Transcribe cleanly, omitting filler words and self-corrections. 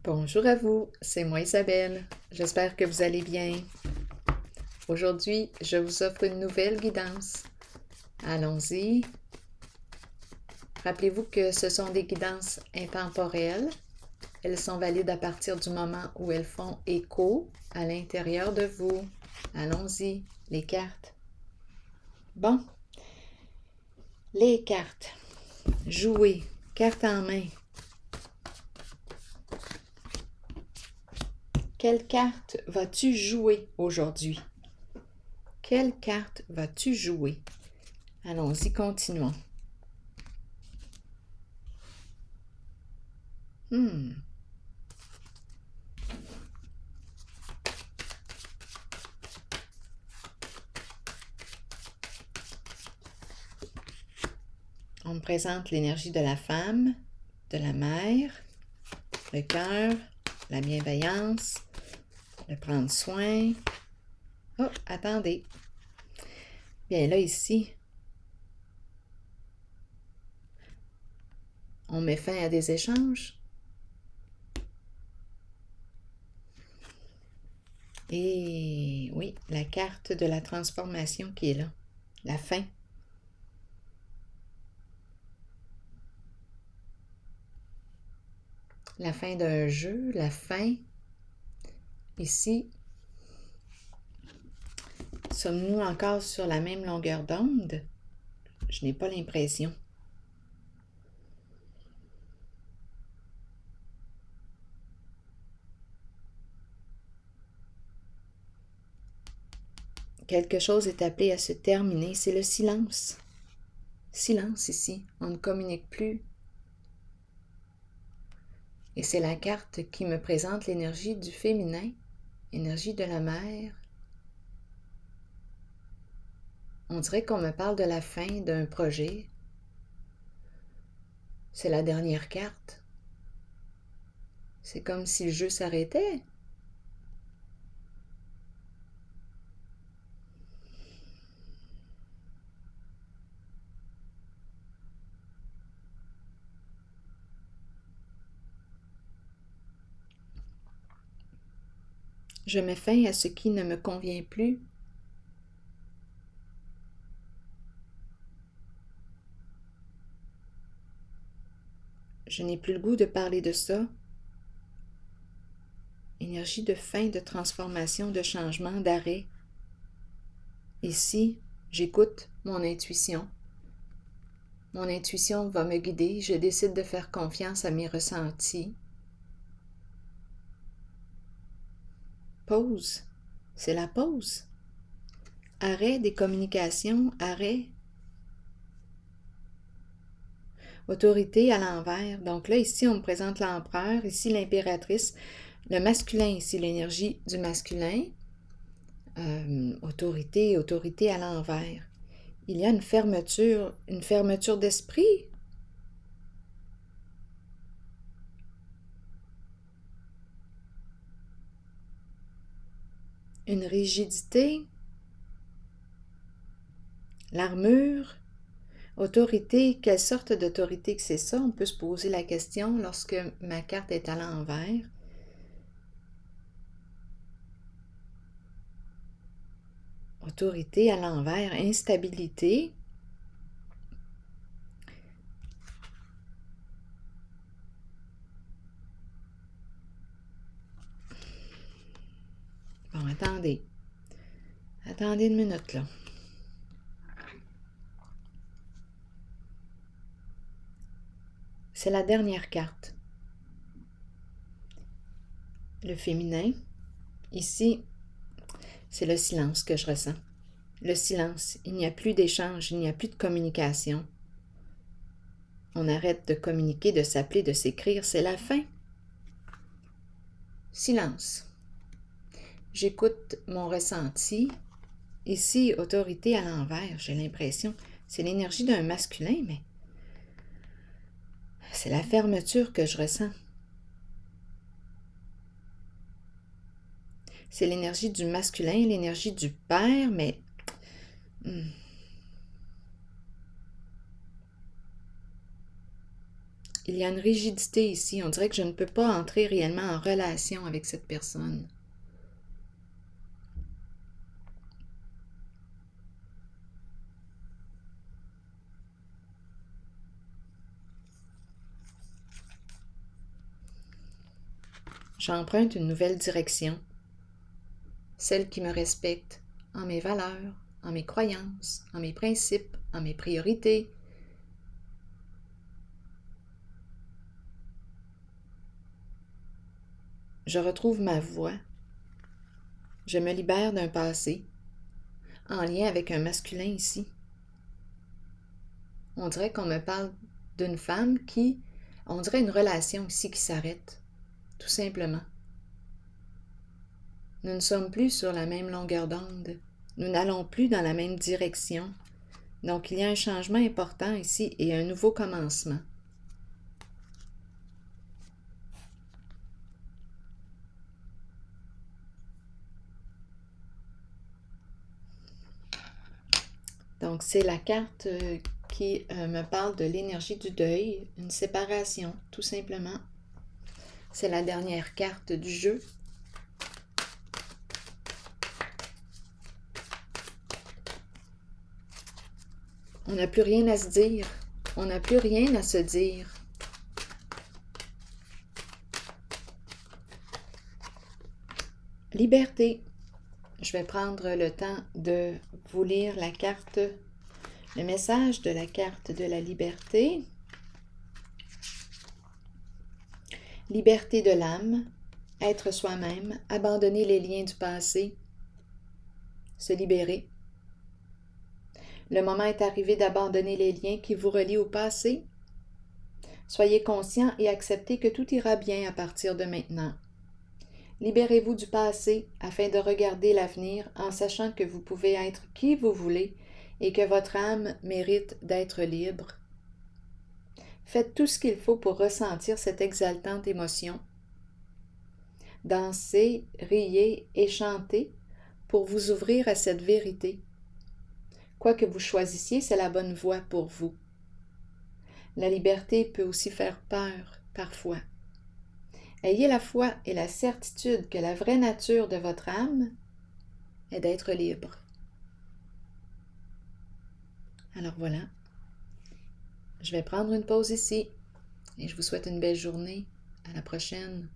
Bonjour à vous, c'est moi Isabelle. J'espère que vous allez bien. Aujourd'hui, je vous offre une nouvelle guidance. Allons-y. Rappelez-vous que ce sont des guidances intemporelles. Elles sont valides à partir du moment où elles font écho à l'intérieur de vous. Allons-y, les cartes. Bon, les cartes. Jouer, carte en main. Quelle carte vas-tu jouer aujourd'hui? Quelle carte vas-tu jouer? Allons-y, continuons. On me présente l'énergie de la femme, de la mère, le cœur, la bienveillance, le prendre soin. Oh, attendez. Bien là, ici, on met fin à des échanges. Et oui, la carte de la transformation qui est là. La fin. La fin d'un jeu, la fin. Ici, sommes-nous encore sur la même longueur d'onde? Je n'ai pas l'impression. Quelque chose est appelé à se terminer, c'est le silence. Silence ici, on ne communique plus. Et c'est la carte qui me présente l'énergie du féminin, énergie de la mère. On dirait qu'on me parle de la fin d'un projet. C'est la dernière carte. C'est comme si le jeu s'arrêtait. Je mets fin à ce qui ne me convient plus. Je n'ai plus le goût de parler de ça. Énergie de fin, de transformation, de changement, d'arrêt. Ici, j'écoute mon intuition. Mon intuition va me guider. Je décide de faire confiance à mes ressentis. Pause. C'est la pause. Arrêt des communications, arrêt. Autorité à l'envers. Donc là, ici, on me présente l'empereur, ici l'impératrice, le masculin, ici l'énergie du masculin. Autorité à l'envers. Il y a une fermeture d'esprit. Une rigidité. L'armure. Autorité, quelle sorte d'autorité que c'est ça? On peut se poser la question lorsque ma carte est à l'envers. Autorité à l'envers, instabilité. Bon, attendez. Attendez une minute, là. C'est la dernière carte. Le féminin. Ici, c'est le silence que je ressens. Le silence. Il n'y a plus d'échange, il n'y a plus de communication. On arrête de communiquer, de s'appeler, de s'écrire. C'est la fin. Silence. J'écoute mon ressenti. Ici, autorité à l'envers, j'ai l'impression. C'est l'énergie d'un masculin, mais c'est la fermeture que je ressens. C'est l'énergie du masculin, l'énergie du père, mais il y a une rigidité ici. On dirait que je ne peux pas entrer réellement en relation avec cette personne. J'emprunte une nouvelle direction, celle qui me respecte en mes valeurs, en mes croyances, en mes principes, en mes priorités. Je retrouve ma voix. Je me libère d'un passé, en lien avec un masculin ici. On dirait qu'on me parle d'une femme on dirait une relation ici qui s'arrête, tout simplement. Nous ne sommes plus sur la même longueur d'onde. Nous n'allons plus dans la même direction. Donc, il y a un changement important ici et un nouveau commencement. Donc, c'est la carte qui me parle de l'énergie du deuil, une séparation, tout simplement. C'est la dernière carte du jeu. On n'a plus rien à se dire. On n'a plus rien à se dire. Liberté. Je vais prendre le temps de vous lire la carte, le message de la carte de la liberté. Liberté de l'âme, être soi-même, abandonner les liens du passé, se libérer. Le moment est arrivé d'abandonner les liens qui vous relient au passé. Soyez conscient et acceptez que tout ira bien à partir de maintenant. Libérez-vous du passé afin de regarder l'avenir en sachant que vous pouvez être qui vous voulez et que votre âme mérite d'être libre. Faites tout ce qu'il faut pour ressentir cette exaltante émotion. Dansez, riez et chantez pour vous ouvrir à cette vérité. Quoi que vous choisissiez, c'est la bonne voie pour vous. La liberté peut aussi faire peur, parfois. Ayez la foi et la certitude que la vraie nature de votre âme est d'être libre. Alors voilà, je vais prendre une pause ici et je vous souhaite une belle journée. À la prochaine.